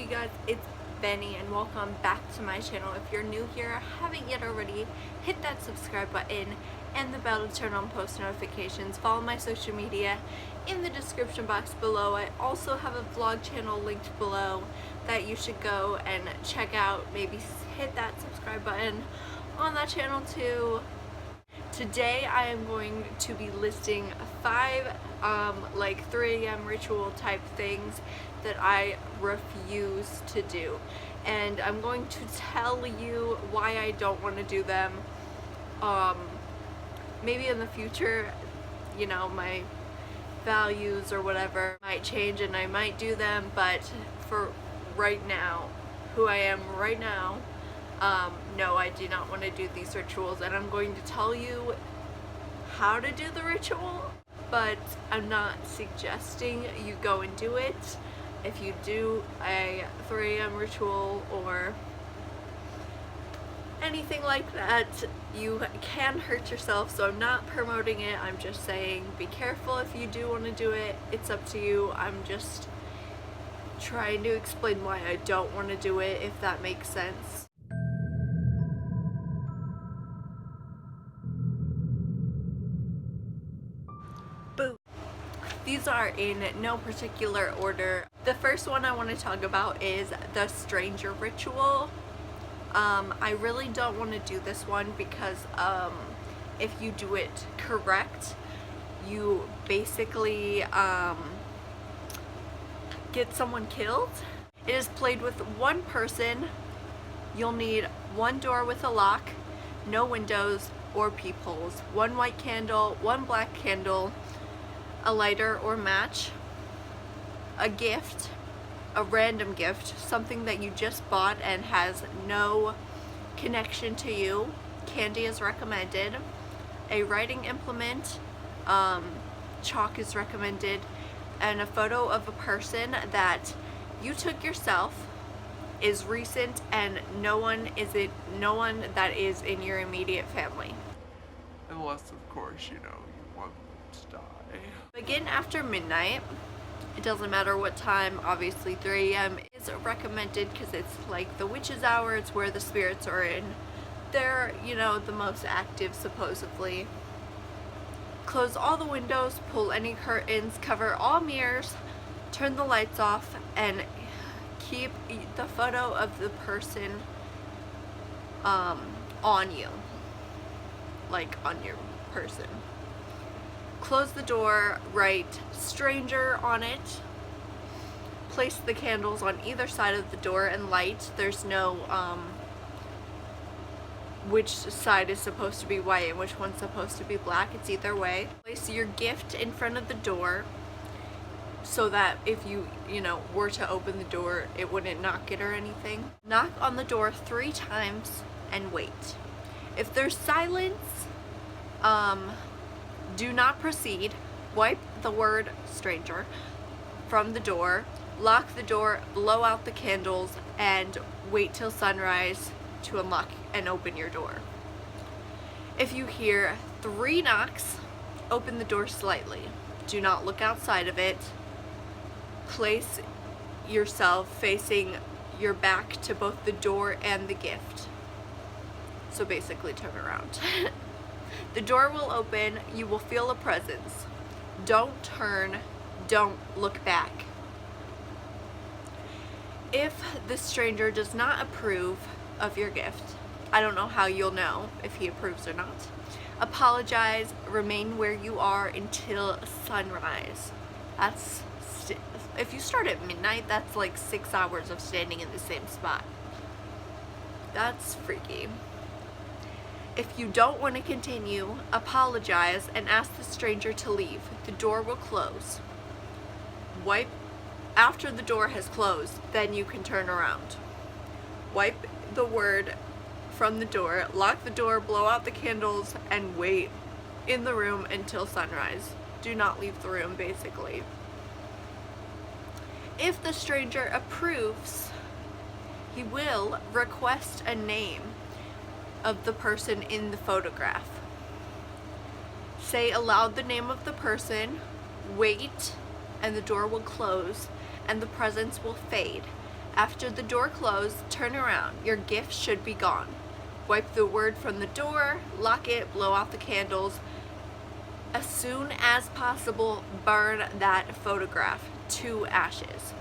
guys, it's Vani and welcome back to my channel. If you're new here, haven't yet already, hit that subscribe button and the bell to turn on post notifications. Follow my social media in the description box below. I also have a vlog channel linked below that you should go and check out. Maybe hit that subscribe button on that channel too. Today I am going to be listing 5 like 3 a.m. ritual type things that I refuse to do, and I'm going to tell you why I don't want to do them. Maybe in the future, you know, my values or whatever might change and I might do them, but for right now, who I am right now, no, I do not want to do these rituals, and I'm going to tell you how to do the ritual, but I'm not suggesting you go and do it. If you do a 3 a.m. ritual or anything like that, you can hurt yourself, so I'm not promoting it. I'm just saying be careful if you do want to do it. It's up to you. I'm just trying to explain why I don't want to do it, if that makes sense. These are in no particular order. The first one I want to talk about is the stranger ritual. I really don't want to do this one because if you do it correct, you basically get someone killed. It is played with one person. You'll need one door with a lock, no windows or peepholes, one white candle, one black candle, a lighter or match, a gift, a random gift, something that you just bought and has no connection to you. Candy is recommended. A writing implement, chalk is recommended, and a photo of a person that you took yourself, is recent, and no one that is in your immediate family. Unless, of course, you know, you want them to die. Begin after midnight. It doesn't matter what time. Obviously 3 a.m. is recommended because it's like the witch's hour. It's where the spirits are in. They're, you know, the most active supposedly. Close all the windows, pull any curtains, cover all mirrors, turn the lights off, and keep the photo of the person on you, like on your person. Close the door, write stranger on it, place the candles on either side of the door and light. There's no which side is supposed to be white and which one's supposed to be black. It's either way. Place your gift in front of the door so that if you were to open the door, it wouldn't knock it or anything. Knock on the door 3 times and wait. If there's silence, do not proceed. Wipe the word stranger from the door, lock the door, blow out the candles, and wait till sunrise to unlock and open your door. If you hear 3 knocks, open the door slightly. Do not look outside of it. Place yourself facing your back to both the door and the gift. So basically turn around. The door will open. You will feel a presence. Don't turn. Don't look back. If the stranger does not approve of your gift, I don't know how you'll know if he approves or not. Apologize. Remain where you are until sunrise. That's if you start at midnight, that's like 6 hours of standing in the same spot. That's freaky. If you don't want to continue, apologize and ask the stranger to leave. The door will close. Wipe after the door has closed, then you can turn around. Wipe the word from the door, lock the door, blow out the candles, and wait in the room until sunrise. Do not leave the room, basically. If the stranger approves, he will request a name of the person in the photograph. Say aloud the name of the person, wait, and the door will close and the presence will fade. After the door closed, turn around. Your gift should be gone. Wipe the word from the door, lock it, blow out the candles. As soon as possible, burn that photograph to ashes.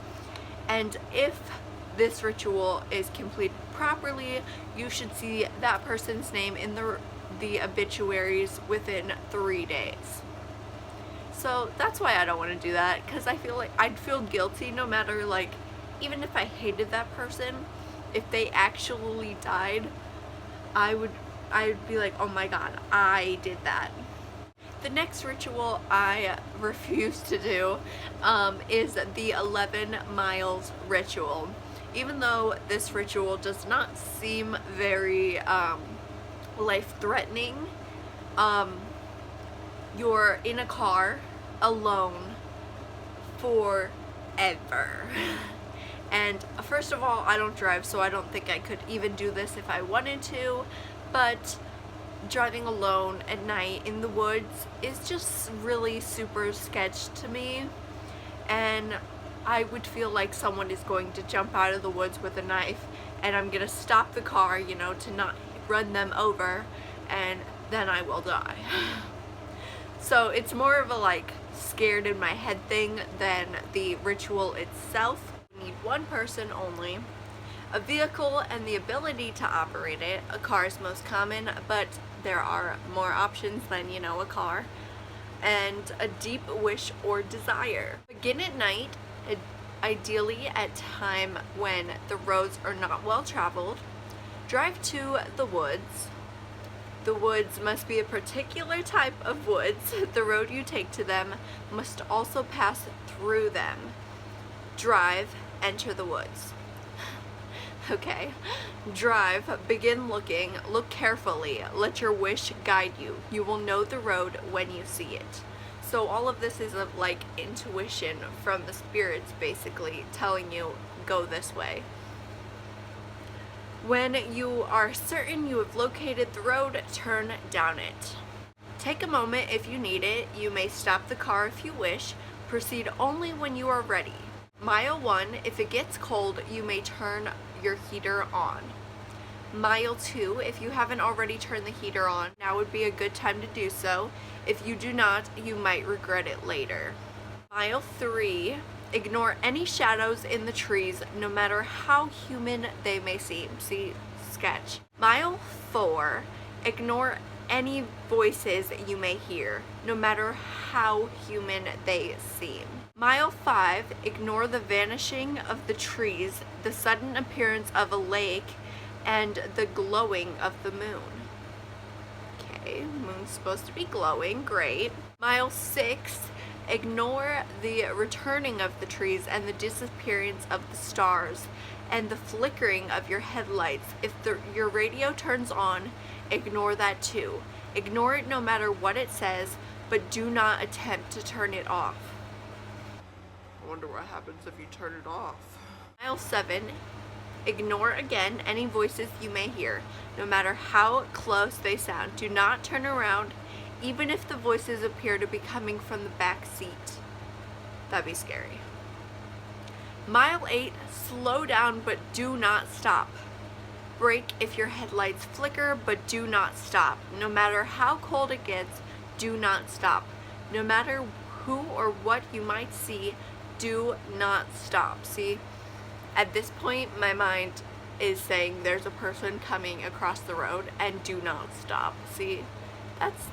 And if this ritual is completed properly, you should see that person's name in the obituaries within 3 days. So that's why I don't want to do that, because I feel like I'd feel guilty no matter, like, even if I hated that person, if they actually died, I'd be like, oh my god, I did that. The next ritual I refuse to do is the 11 miles ritual. Even though this ritual does not seem very life-threatening, you're in a car alone forever. And first of all, I don't drive, so I don't think I could even do this if I wanted to, but driving alone at night in the woods is just really super sketch to me, and I would feel like someone is going to jump out of the woods with a knife and I'm gonna stop the car, you know, to not run them over, and then I will die. So it's more of a like scared in my head thing than the ritual itself. You need one person only, a vehicle, and the ability to operate it. A car is most common, but there are more options than, you know, a car. And a deep wish or desire. Begin at night, ideally at time when the roads are not well traveled. Drive to the woods. The woods must be a particular type of woods. The road you take to them must also pass through them. Drive, enter the woods. Okay. Drive, begin looking, look carefully, let your wish guide you. You will know the road when you see it. So all of this is like intuition from the spirits, basically telling you, go this way. When you are certain you have located the road, turn down it. Take a moment if you need it. You may stop the car if you wish. Proceed only when you are ready. Mile 1, if it gets cold, you may turn your heater on. Mile 2, if you haven't already turned the heater on, now would be a good time to do so. If you do not, you might regret it later. Mile 3, ignore any shadows in the trees, no matter how human they may seem. See sketch. Mile 4, ignore any voices you may hear, no matter how human they seem. Mile 5, ignore the vanishing of the trees, the sudden appearance of a lake, and the glowing of the moon. Okay, moon's supposed to be glowing, great. Mile 6, ignore the returning of the trees and the disappearance of the stars and the flickering of your headlights. If your radio turns on, ignore that too. Ignore it no matter what it says, but do not attempt to turn it off. I wonder what happens if you turn it off. Mile 7, ignore again any voices you may hear, no matter how close they sound. Do not turn around, even if the voices appear to be coming from the back seat. That'd be scary. Mile 8, slow down but do not stop. Brake if your headlights flicker, but do not stop. No matter how cold it gets, do not stop. No matter who or what you might see, do not stop. See, at this point, my mind is saying there's a person coming across the road and do not stop. See,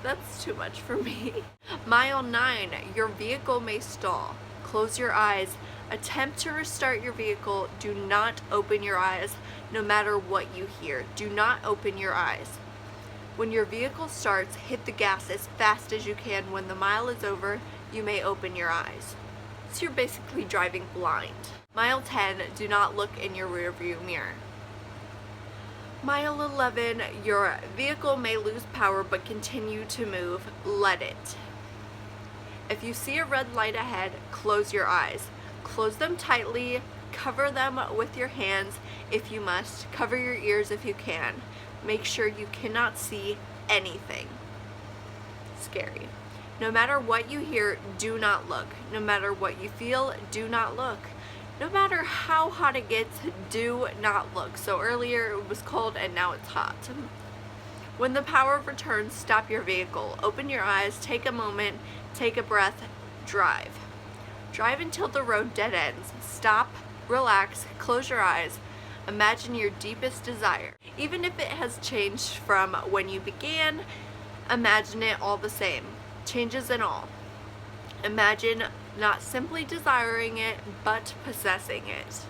that's too much for me. Mile 9, your vehicle may stall. Close your eyes. Attempt to restart your vehicle. Do not open your eyes, no matter what you hear. Do not open your eyes. When your vehicle starts, hit the gas as fast as you can. When the mile is over, you may open your eyes. So you're basically driving blind. Mile 10, do not look in your rearview mirror. Mile 11, your vehicle may lose power but continue to move. Let it. If you see a red light ahead, close your eyes. Close them tightly, cover them with your hands if you must, cover your ears if you can. Make sure you cannot see anything. Scary. No matter what you hear, do not look. No matter what you feel, do not look. No matter how hot it gets, do not look. So earlier it was cold and now it's hot. When the power returns, stop your vehicle. Open your eyes, take a moment, take a breath, drive. Drive until the road dead ends. Stop, relax, close your eyes. Imagine your deepest desire. Even if it has changed from when you began, imagine it all the same. Changes in all. Imagine not simply desiring it, but possessing it.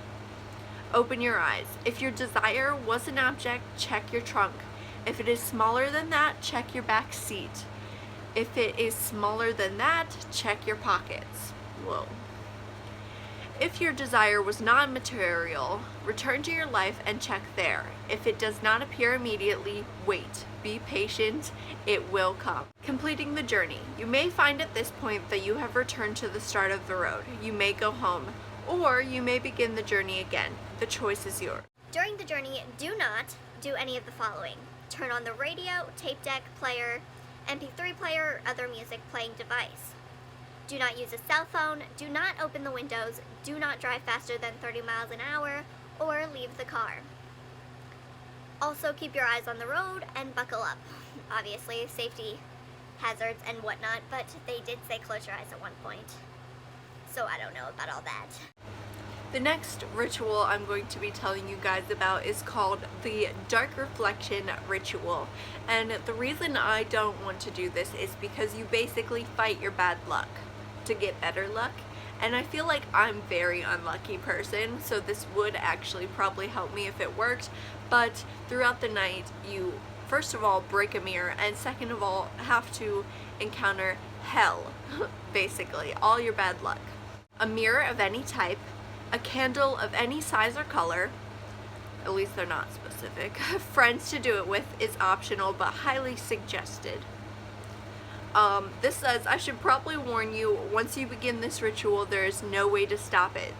Open your eyes. If your desire was an object, check your trunk. If it is smaller than that, check your back seat. If it is smaller than that, check your pockets. Whoa. If your desire was non-material, return to your life and check there. If it does not appear immediately, wait. Be patient, it will come. Completing the journey. You may find at this point that you have returned to the start of the road. You may go home, or you may begin the journey again. The choice is yours. During the journey, do not do any of the following. Turn on the radio, tape deck, player, MP3 player, or other music playing device. Do not use a cell phone, do not open the windows, do not drive faster than 30 miles an hour, or leave the car. Also, keep your eyes on the road and buckle up. Obviously, safety hazards and whatnot, but they did say close your eyes at one point. So I don't know about all that. The next ritual I'm going to be telling you guys about is called the Dark Reflection Ritual. And the reason I don't want to do this is because you basically fight your bad luck to get better luck. And I feel like I'm a very unlucky person, so this would actually probably help me if it worked. But throughout the night, you first of all break a mirror, and second of all have to encounter hell, basically, all your bad luck. A mirror of any type, a candle of any size or color, at least they're not specific. Friends to do it with is optional but highly suggested. This says, I should probably warn you, once you begin this ritual, there is no way to stop it.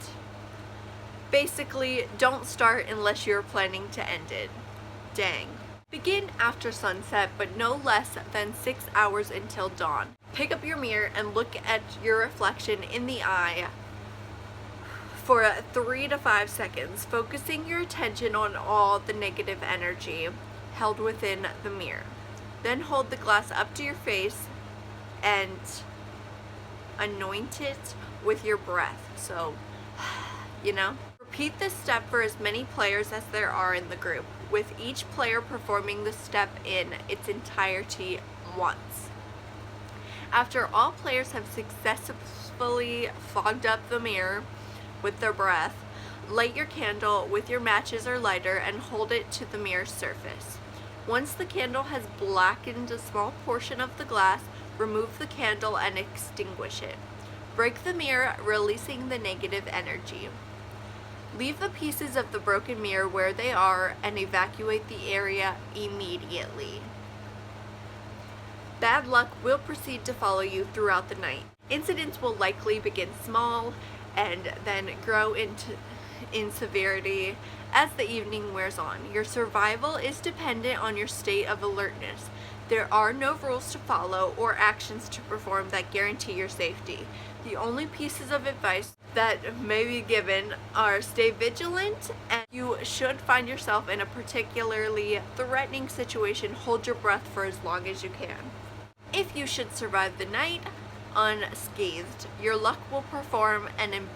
Basically, don't start unless you're planning to end it. Dang. Begin after sunset, but no less than 6 hours until dawn. Pick up your mirror and look at your reflection in the eye for 3 to 5 seconds, focusing your attention on all the negative energy held within the mirror. Then hold the glass up to your face and anoint it with your breath. So, you know? Repeat this step for as many players as there are in the group, with each player performing the step in its entirety once. After all players have successfully fogged up the mirror with their breath, light your candle with your matches or lighter and hold it to the mirror's surface. Once the candle has blackened a small portion of the glass, remove the candle and extinguish it. Break the mirror, releasing the negative energy. Leave the pieces of the broken mirror where they are and evacuate the area immediately. Bad luck will proceed to follow you throughout the night. Incidents will likely begin small and then grow in severity as the evening wears on. Your survival is dependent on your state of alertness. There are no rules to follow or actions to perform that guarantee your safety. The only pieces of advice that may be given are stay vigilant, and you should find yourself in a particularly threatening situation, hold your breath for as long as you can. If you should survive the night unscathed, your luck will perform an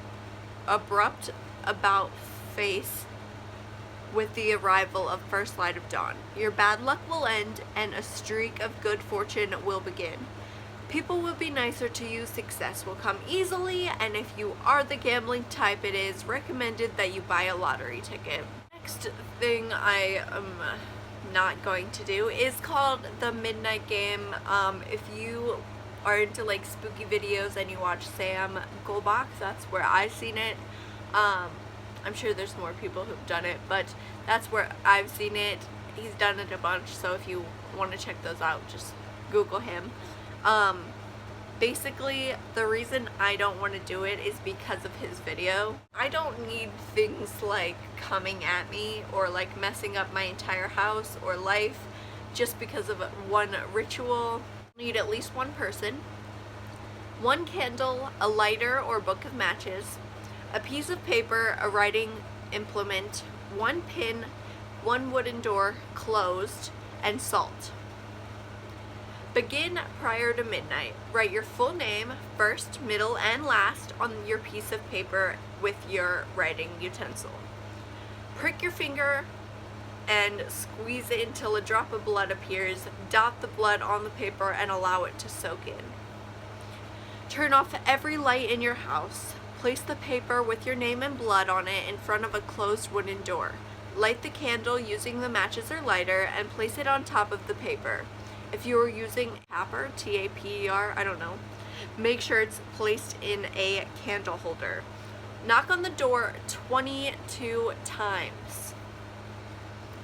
abrupt about face with the arrival of first light of dawn. Your bad luck will end and a streak of good fortune will begin. People will be nicer to you, success will come easily, and if you are the gambling type, it is recommended that you buy a lottery ticket. Next thing I am not going to do is called the Midnight Game. If you are into like spooky videos and you watch Sam Goldbach, that's where I've seen it. I'm sure there's more people who've done it, but that's where I've seen it. He's done it a bunch, so if you want to check those out, just Google him. Basically, the reason I don't want to do it is because of his video. I don't need things like coming at me or like messing up my entire house or life just because of one ritual. I need at least one person, one candle, a lighter or book of matches, a piece of paper, a writing implement, one pin, one wooden door closed, and salt. Begin prior to midnight. Write your full name, first, middle, and last on your piece of paper with your writing utensil. Prick your finger and squeeze it until a drop of blood appears. Dot the blood on the paper and allow it to soak in. Turn off every light in your house. Place the paper with your name and blood on it in front of a closed wooden door. Light the candle using the matches or lighter and place it on top of the paper. If you are using tapper, T-A-P-E-R, I don't know, make sure it's placed in a candle holder. Knock on the door 22 times.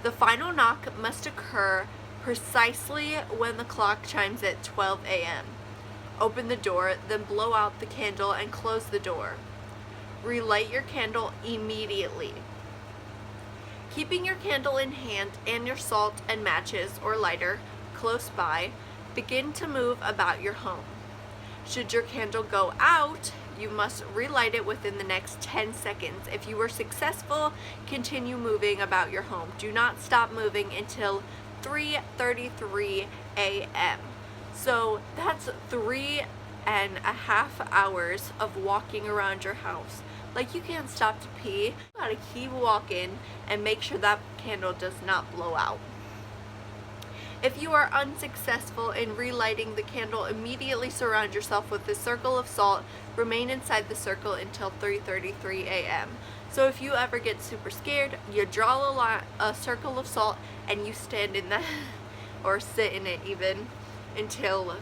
The final knock must occur precisely when the clock chimes at 12 a.m. Open the door, then blow out the candle and close the door. Relight your candle immediately. Keeping your candle in hand and your salt and matches or lighter close by, begin to move about your home. Should your candle go out, you must relight it within the next 10 seconds. If you were successful, continue moving about your home. Do not stop moving until 3:33 a.m. So that's 3.5 hours of walking around your house. Like, you can't stop to pee. You gotta keep walking and make sure that candle does not blow out. If you are unsuccessful in relighting the candle, immediately surround yourself with a circle of salt. Remain inside the circle until 3:33 a.m. So if you ever get super scared, you draw a circle of salt and you stand in that or sit in it even until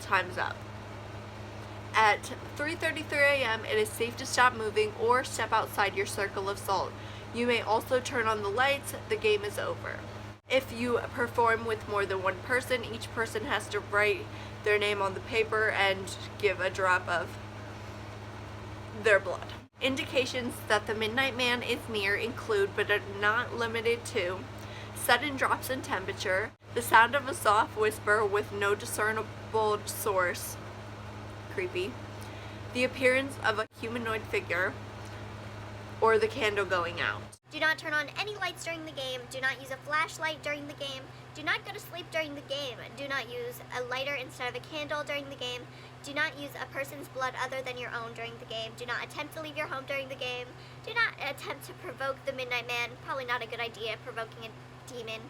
time's up. At 3:33 a.m. it is safe to stop moving or step outside your circle of salt. You may also turn on the lights. The game is over. If you perform with more than one person, each person has to write their name on the paper and give a drop of their blood. Indications that the Midnight Man is near include, but are not limited to, sudden drops in temperature, the sound of a soft whisper with no discernible source, creepy, the appearance of a humanoid figure, or the candle going out. Do not turn on any lights during the game. Do not use a flashlight during the game. Do not go to sleep during the game. Do not use a lighter instead of a candle during the game. Do not use a person's blood other than your own during the game. Do not attempt to leave your home during the game. Do not attempt to provoke the Midnight Man. Probably not a good idea, provoking a demon.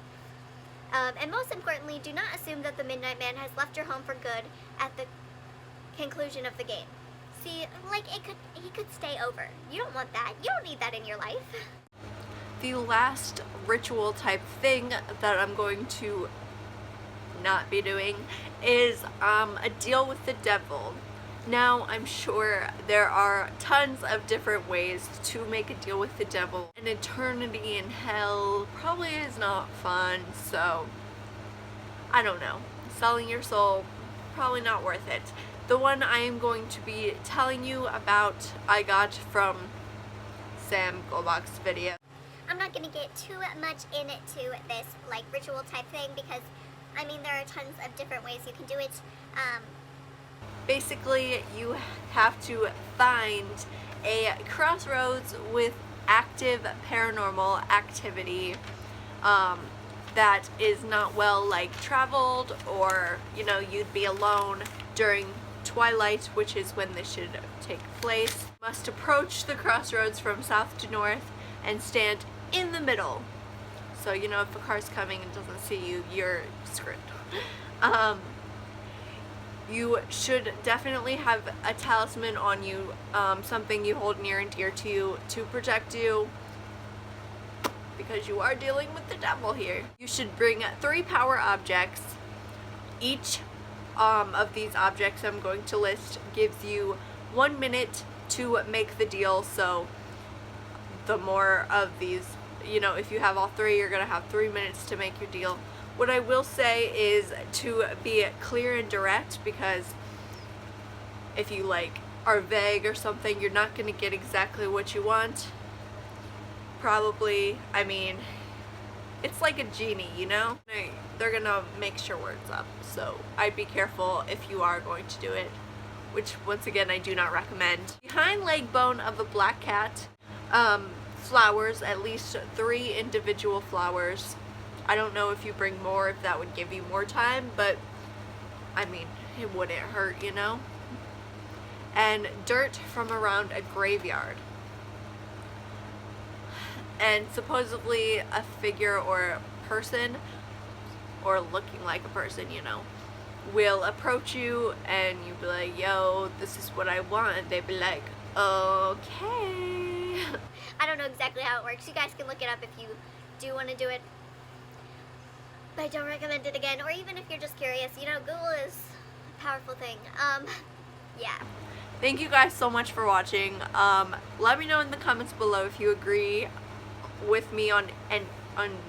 And most importantly, do not assume that the Midnight Man has left your home for good at the conclusion of the game. See, like, he could stay over. You don't want that. You don't need that in your life. The last ritual type thing that I'm going to not be doing is a deal with the devil. Now, I'm sure there are tons of different ways to make a deal with the devil. An eternity in hell probably is not fun, so I don't know. Selling your soul, probably not worth it. The one I am going to be telling you about, I got from Sam Goldbach's video. I'm not going to get too much into this, like, ritual type thing because, I mean, there are tons of different ways you can do it. Basically, you have to find a crossroads with active paranormal activity that is not well, like, traveled, or, you know, you'd be alone during twilight, which is when this should take place. You must approach the crossroads from south to north and stand in the middle. So, you know, if a car's coming and doesn't see you, you're screwed. You should definitely have a talisman on you, something you hold near and dear to you to protect you, because you are dealing with the devil here. You should bring 3 power objects. Each of these objects I'm going to list gives you 1 minute to make the deal, so the more of these, you know, if you have all 3, you're gonna have 3 minutes to make your deal. What I will say is to be clear and direct, because if you, like, are vague or something, you're not gonna get exactly what you want. Probably, I mean, it's like a genie, you know? They're gonna mix your words up, so I'd be careful if you are going to do it. which once again I do not recommend. Behind leg bone of a black cat, flowers, at least 3 individual flowers. I don't know if you bring more, if that would give you more time, but I mean, it wouldn't hurt, you know? And dirt from around a graveyard. And supposedly a figure or a person, or looking like a person, you know, will approach you and you'll be like, yo, this is what I want. And they'd be like, okay. I don't know exactly how it works. You guys can look it up if you do want to do it. But I don't recommend it again. Or even if you're just curious, you know, Google is a powerful thing. Yeah. Thank you guys so much for watching. Let me know in the comments below if you agree with me on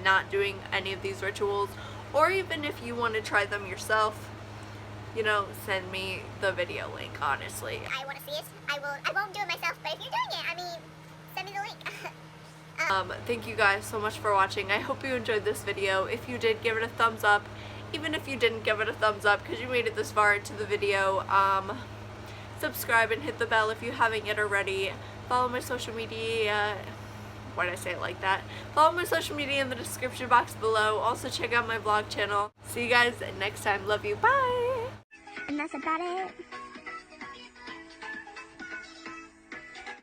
not doing any of these rituals, or even if you want to try them yourself. You know, send me the video link, honestly. I want to see it. I won't do it myself, but if you're doing it, I mean, send me the link. Thank you guys so much for watching. I hope you enjoyed this video. If you did, give it a thumbs up. Even if you didn't, give it a thumbs up because you made it this far into the video. Subscribe and hit the bell if you haven't yet already. Follow my social media. Why did I say it like that? Follow my social media in the description box below. Also check out my vlog channel. See you guys next time. Love you. Bye. And that's about it.